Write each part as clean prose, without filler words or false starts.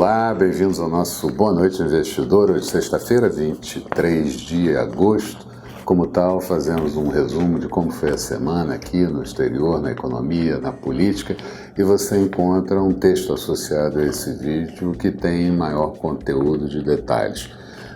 Olá, bem-vindos ao nosso Boa Noite Investidor. Hoje, sexta-feira, 23 de agosto. Como tal, fazemos um resumo de como foi a semana aqui no exterior, na economia, na política, e você encontra um texto associado a esse vídeo que tem maior conteúdo de detalhes.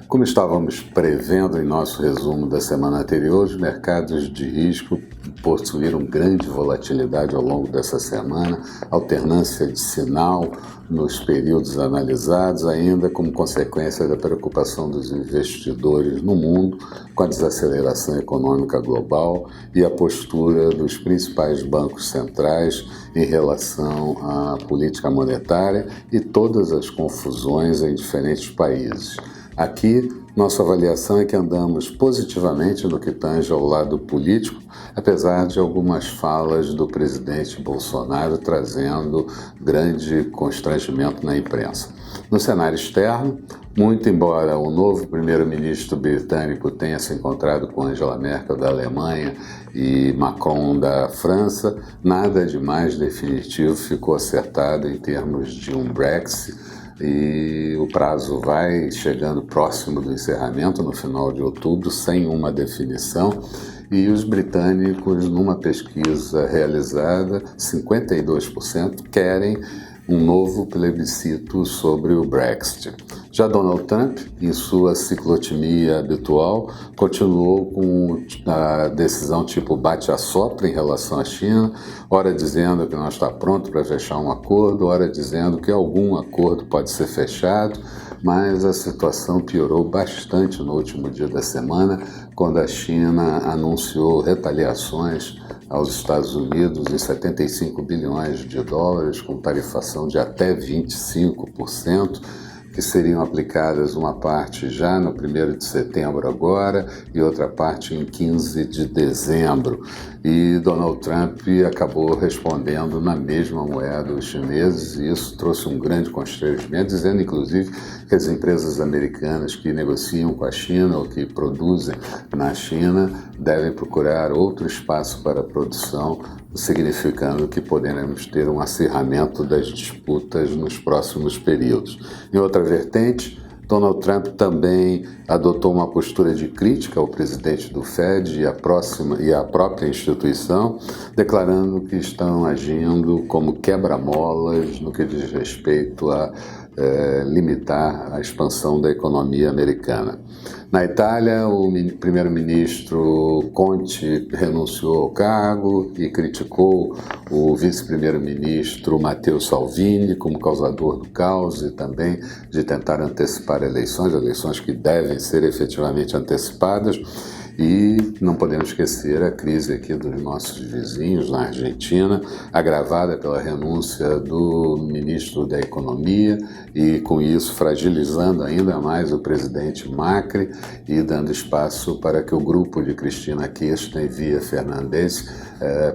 Como estávamos prevendo em nosso resumo da semana anterior, os mercados de risco possuíram grande volatilidade ao longo dessa semana, alternância de sinal nos períodos analisados, ainda como consequência da preocupação dos investidores no mundo com a desaceleração econômica global e a postura dos principais bancos centrais em relação à política monetária e todas as confusões em diferentes países. Aqui, nossa avaliação é que andamos positivamente no que tange ao lado político, apesar de algumas falas do presidente Bolsonaro trazendo grande constrangimento na imprensa. No cenário externo, muito embora o novo primeiro-ministro britânico tenha se encontrado com Angela Merkel da Alemanha e Macron da França, nada de mais definitivo ficou acertado em termos de um Brexit, e o prazo vai chegando próximo do encerramento, no final de outubro, sem uma definição. E os britânicos, numa pesquisa realizada, 52% querem um novo plebiscito sobre o Brexit. Já Donald Trump, em sua ciclotimia habitual, continuou com a decisão tipo bate-a-sopra em relação à China, ora dizendo que não está pronto para fechar um acordo, ora dizendo que algum acordo pode ser fechado, mas a situação piorou bastante no último dia da semana, quando a China anunciou retaliações aos Estados Unidos em 75 bilhões de dólares, com tarifação de até 25%, que seriam aplicadas uma parte já no 1º de setembro agora e outra parte em 15 de dezembro. E Donald Trump acabou respondendo na mesma moeda os chineses, e isso trouxe um grande constrangimento, dizendo inclusive que as empresas americanas que negociam com a China ou que produzem na China devem procurar outro espaço para a produção, significando que poderemos ter um acirramento das disputas nos próximos períodos. Em outra vertente, Donald Trump também adotou uma postura de crítica ao presidente do Fed e à própria instituição, declarando que estão agindo como quebra-molas no que diz respeito a limitar a expansão da economia americana. Na Itália, o primeiro-ministro Conte renunciou ao cargo e criticou o vice-primeiro-ministro Matteo Salvini como causador do caos e também de tentar antecipar eleições que devem ser efetivamente antecipadas. E não podemos esquecer a crise aqui dos nossos vizinhos na Argentina, agravada pela renúncia do ministro da Economia e, com isso, fragilizando ainda mais o presidente Macri e dando espaço para que o grupo de Cristina Kirchner e Via Fernandes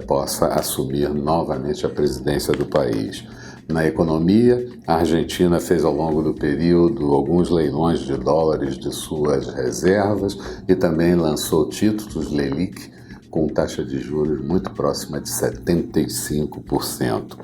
possa assumir novamente a presidência do país. Na economia, a Argentina fez ao longo do período alguns leilões de dólares de suas reservas e também lançou títulos LELIQ com taxa de juros muito próxima de 75%.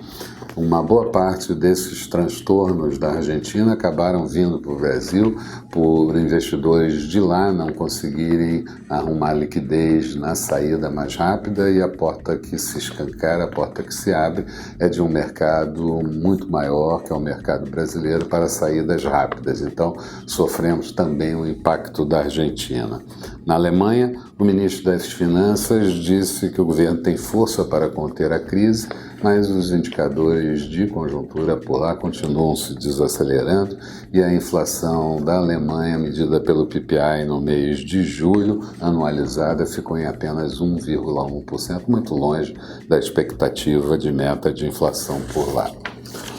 Uma boa parte desses transtornos da Argentina acabaram vindo para o Brasil por investidores de lá não conseguirem arrumar liquidez na saída mais rápida, e a porta que se escancara, a porta que se abre, é de um mercado muito maior, que é o mercado brasileiro, para saídas rápidas. Então, sofremos também o impacto da Argentina. Na Alemanha, o ministro das Finanças disse que o governo tem força para conter a crise, mas os indicadores de conjuntura por lá continuam se desacelerando e a inflação da Alemanha, medida pelo PPI no mês de julho, anualizada, ficou em apenas 1,1%, muito longe da expectativa de meta de inflação por lá.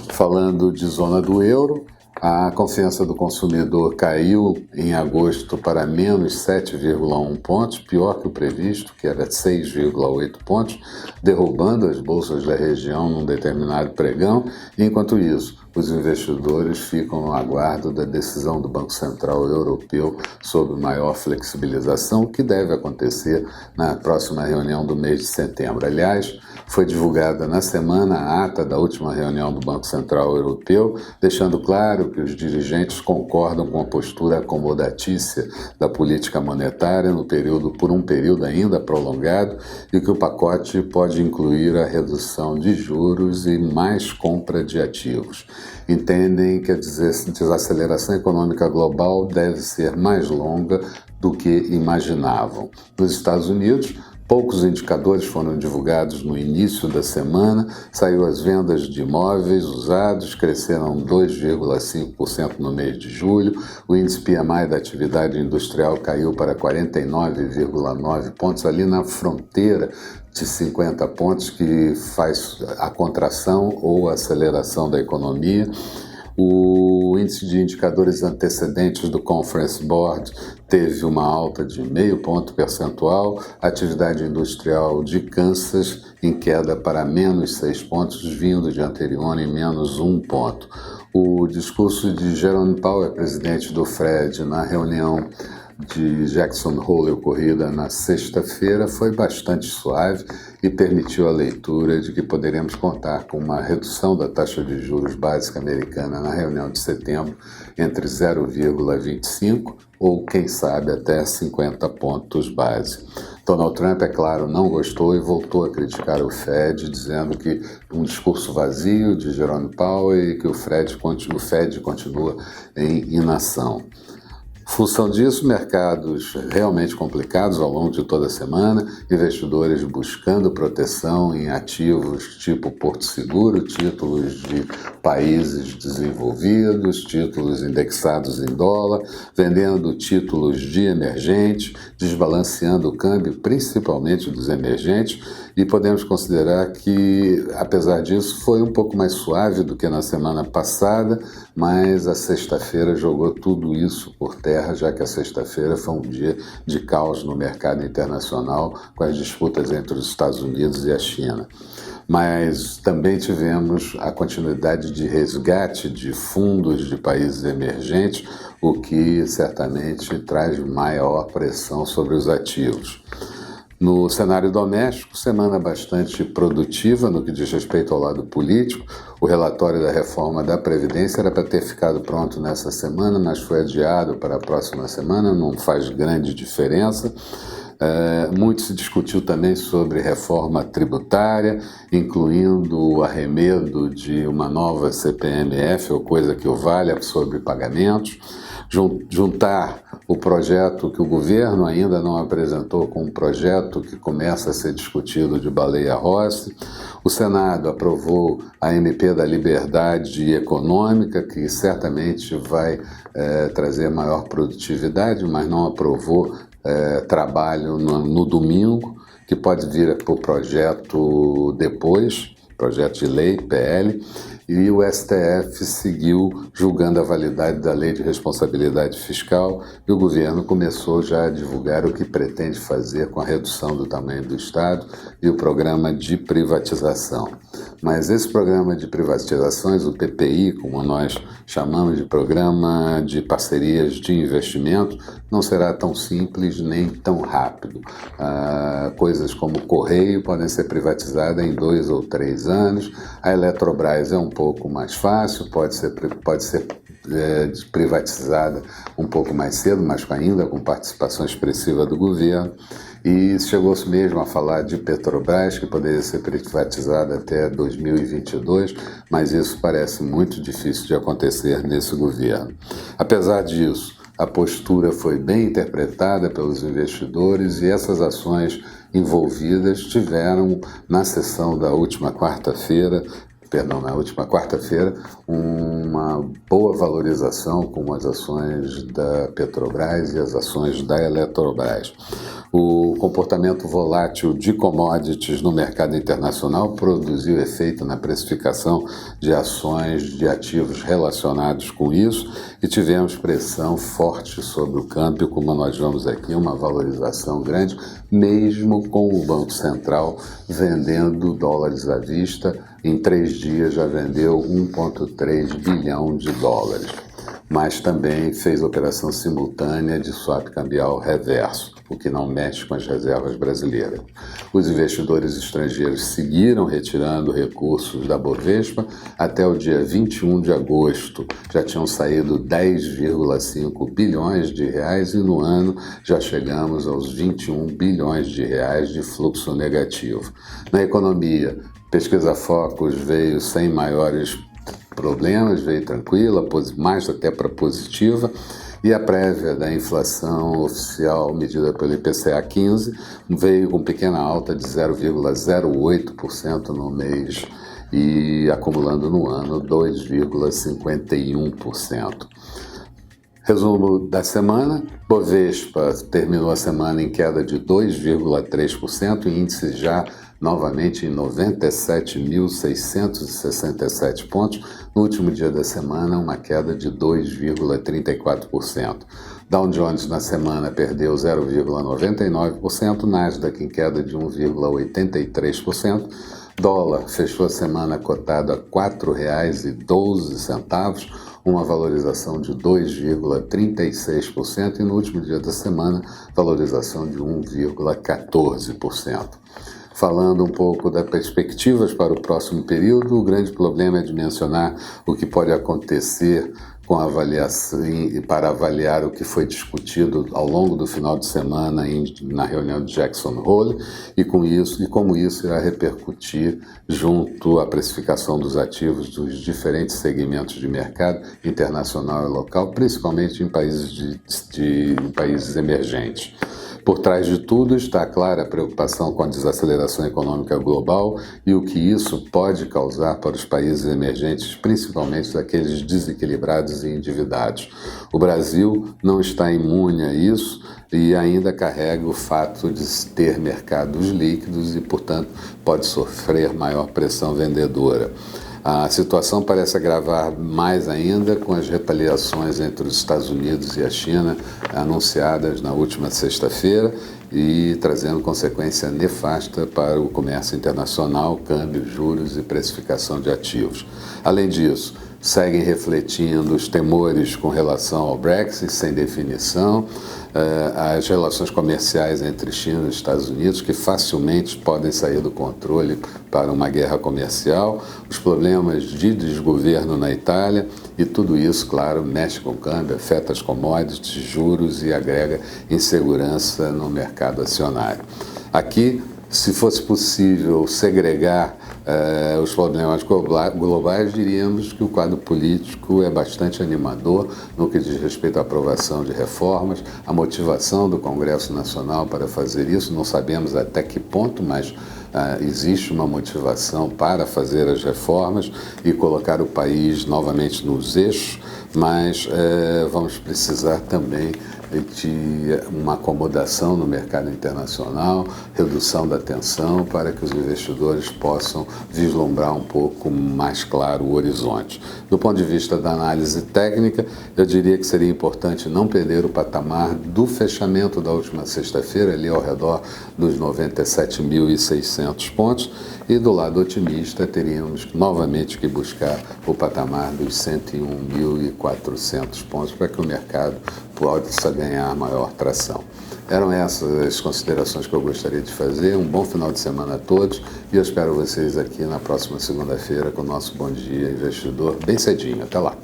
Falando de zona do euro, a confiança do consumidor caiu em agosto para menos 7,1 pontos, pior que o previsto, que era 6,8 pontos, derrubando as bolsas da região num determinado pregão. Enquanto isso, os investidores ficam no aguardo da decisão do Banco Central Europeu sobre maior flexibilização, que deve acontecer na próxima reunião do mês de setembro. Aliás, Foi divulgada na semana a ata da última reunião do Banco Central Europeu, deixando claro que os dirigentes concordam com a postura acomodatícia da política monetária por um período ainda prolongado e que o pacote pode incluir a redução de juros e mais compra de ativos. Entendem que a desaceleração econômica global deve ser mais longa do que imaginavam. Nos Estados Unidos, poucos indicadores foram divulgados no início da semana. Saiu as vendas de imóveis usados, cresceram 2,5% no mês de julho. O índice PMI da atividade industrial caiu para 49,9 pontos, ali na fronteira de 50 pontos, que faz a contração ou a aceleração da economia. O índice de indicadores antecedentes do Conference Board teve uma alta de 0,5 ponto percentual, a atividade industrial de Kansas em queda para menos 6 pontos, vindo de anterior em menos 1 ponto. O discurso de Jerome Powell, presidente do Fed, na reunião de Jackson Hole ocorrida na sexta-feira, foi bastante suave e permitiu a leitura de que poderemos contar com uma redução da taxa de juros básica americana na reunião de setembro entre 0,25 ou, quem sabe, até 50 pontos base. Donald Trump, é claro, não gostou e voltou a criticar o Fed, dizendo que um discurso vazio de Jerome Powell e que o Fed continua em inação. Função disso, mercados realmente complicados ao longo de toda a semana, investidores buscando proteção em ativos tipo Porto Seguro, títulos de países desenvolvidos, títulos indexados em dólar, vendendo títulos de emergentes, desbalanceando o câmbio, principalmente dos emergentes, e podemos considerar que, apesar disso, foi um pouco mais suave do que na semana passada, mas a sexta-feira jogou tudo isso por terra, já que a sexta-feira foi um dia de caos no mercado internacional com as disputas entre os Estados Unidos e a China. Mas também tivemos a continuidade de resgate de fundos de países emergentes, o que certamente traz maior pressão sobre os ativos. No cenário doméstico, semana bastante produtiva no que diz respeito ao lado político. O relatório da reforma da Previdência era para ter ficado pronto nessa semana, mas foi adiado para a próxima semana, não faz grande diferença. Muito se discutiu também sobre reforma tributária, incluindo o arremedo de uma nova CPMF, ou coisa que o valha, sobre pagamentos. Juntar o projeto que o governo ainda não apresentou com um projeto que começa a ser discutido de Baleia Rossi. O Senado aprovou a MP da Liberdade Econômica, que certamente vai trazer maior produtividade, mas não aprovou trabalho no domingo, que pode vir para o projeto depois, projeto de lei, PL, e o STF seguiu julgando a validade da Lei de Responsabilidade Fiscal e o governo começou já a divulgar o que pretende fazer com a redução do tamanho do Estado e o programa de privatização. Mas esse programa de privatizações, o PPI, como nós chamamos de Programa de Parcerias de Investimento, não será tão simples nem tão rápido. Coisas como o Correio podem ser privatizadas em 2 ou 3 anos, a Eletrobras é um pouco mais fácil, pode ser privatizada um pouco mais cedo, mas ainda com participação expressiva do governo. E chegou-se mesmo a falar de Petrobras, que poderia ser privatizada até 2022, mas isso parece muito difícil de acontecer nesse governo. Apesar disso, a postura foi bem interpretada pelos investidores e essas ações envolvidas tiveram, na sessão da última quarta-feira, uma boa valorização com as ações da Petrobras e as ações da Eletrobras. O comportamento volátil de commodities no mercado internacional produziu efeito na precificação de ações de ativos relacionados com isso e tivemos pressão forte sobre o câmbio, como nós vemos aqui, uma valorização grande, mesmo com o Banco Central vendendo dólares à vista. Em 3 dias já vendeu 1,3 bilhão de dólares, mas também fez operação simultânea de swap cambial reverso, o que não mexe com as reservas brasileiras. Os investidores estrangeiros seguiram retirando recursos da Bovespa até o dia 21 de agosto. Já tinham saído 10,5 bilhões de reais e no ano já chegamos aos 21 bilhões de reais de fluxo negativo. Na economia, pesquisa Focus veio sem maiores problemas, veio tranquila, mais até para positiva, e a prévia da inflação oficial medida pelo IPCA 15 veio com pequena alta de 0,08% no mês e acumulando no ano 2,51%. Resumo da semana: Bovespa terminou a semana em queda de 2,3%, índice já novamente em 97.667 pontos. No último dia da semana, uma queda de 2,34%. Dow Jones na semana perdeu 0,99%, Nasdaq em queda de 1,83%. Dólar fechou a semana cotado a R$ 4,12, uma valorização de 2,36% e no último dia da semana, valorização de 1,14%. Falando um pouco das perspectivas para o próximo período, o grande problema é dimensionar o que pode acontecer com a avaliação, para avaliar o que foi discutido ao longo do final de semana na reunião de Jackson Hole e como isso irá repercutir junto à precificação dos ativos dos diferentes segmentos de mercado internacional e local, principalmente em países emergentes. Por trás de tudo está a clara preocupação com a desaceleração econômica global e o que isso pode causar para os países emergentes, principalmente daqueles desequilibrados e endividados. O Brasil não está imune a isso e ainda carrega o fato de ter mercados líquidos e, portanto, pode sofrer maior pressão vendedora. A situação parece agravar mais ainda com as retaliações entre os Estados Unidos e a China anunciadas na última sexta-feira e trazendo consequência nefasta para o comércio internacional, câmbio, juros e precificação de ativos. Além disso, seguem refletindo os temores com relação ao Brexit sem definição, as relações comerciais entre China e Estados Unidos, que facilmente podem sair do controle para uma guerra comercial, os problemas de desgoverno na Itália e tudo isso, claro, mexe com o câmbio, afeta as commodities, juros e agrega insegurança no mercado acionário. Aqui, se fosse possível segregar os problemas globais, diríamos que o quadro político é bastante animador no que diz respeito à aprovação de reformas, a motivação do Congresso Nacional para fazer isso, não sabemos até que ponto, mas existe uma motivação para fazer as reformas e colocar o país novamente nos eixos, mas vamos precisar também de uma acomodação no mercado internacional, redução da tensão para que os investidores possam vislumbrar um pouco mais claro o horizonte. Do ponto de vista da análise técnica, eu diria que seria importante não perder o patamar do fechamento da última sexta-feira, ali ao redor dos 97.600 pontos, e do lado otimista teríamos novamente que buscar o patamar dos 101.400 pontos para que o mercado possa ganhar maior tração. Eram essas as considerações que eu gostaria de fazer. Um bom final de semana a todos e eu espero vocês aqui na próxima segunda-feira com o nosso Bom Dia Investidor bem cedinho. Até lá!